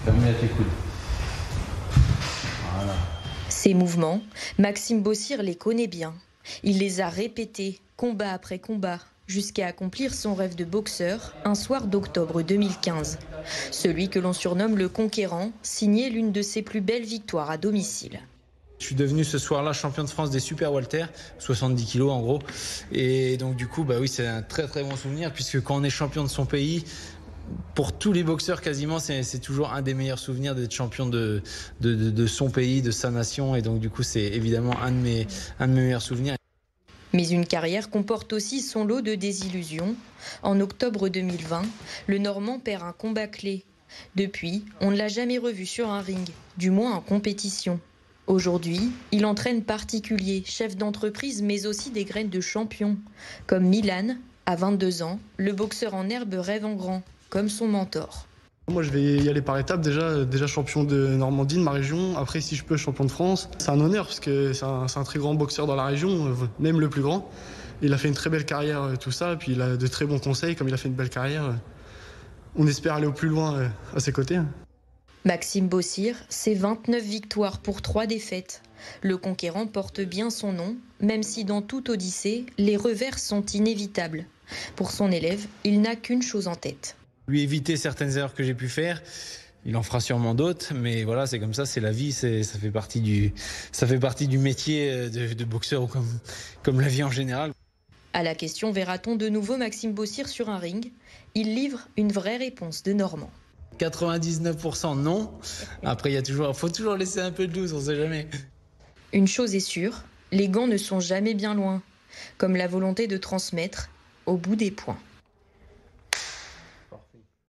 Terminé à tes coudes. Voilà. Ces mouvements, Maxime Bossir les connaît bien. Il les a répétés, combat après combat, jusqu'à accomplir son rêve de boxeur un soir d'octobre 2015. Celui que l'on surnomme le Conquérant signait l'une de ses plus belles victoires à domicile. Je suis devenu ce soir-là champion de France des super welter, 70 kilos en gros. Et donc du coup, oui, c'est un très très bon souvenir puisque quand on est champion de son pays, pour tous les boxeurs quasiment, c'est toujours un des meilleurs souvenirs d'être champion de son pays, de sa nation. Et donc du coup, c'est évidemment un de mes meilleurs souvenirs. Mais une carrière comporte aussi son lot de désillusions. En octobre 2020, le Normand perd un combat clé. Depuis, on ne l'a jamais revu sur un ring, du moins en compétition. Aujourd'hui, il entraîne particuliers, chefs d'entreprise, mais aussi des graines de champions. Comme Milan, à 22 ans, le boxeur en herbe rêve en grand, comme son mentor. Moi, je vais y aller par étapes. Déjà champion de Normandie, de ma région. Après, si je peux, champion de France. C'est un honneur parce que c'est un très grand boxeur dans la région, même le plus grand. Il a fait une très belle carrière, tout ça. Puis il a de très bons conseils, comme il a fait une belle carrière. On espère aller au plus loin à ses côtés. Maxime Bossir, c'est 29 victoires pour 3 défaites. Le Conquérant porte bien son nom, même si dans toute odyssée, les revers sont inévitables. Pour son élève, il n'a qu'une chose en tête. Lui éviter certaines erreurs que j'ai pu faire. Il en fera sûrement d'autres, mais voilà, c'est comme ça, c'est la vie, ça fait partie du métier de boxeur ou comme la vie en général. À la question « Verra-t-on de nouveau Maxime Bossir sur un ring ?», il livre une vraie réponse de Normand. 99% non. Après, faut toujours laisser un peu de doute, on sait jamais. Une chose est sûre, les gants ne sont jamais bien loin, comme la volonté de transmettre au bout des poings.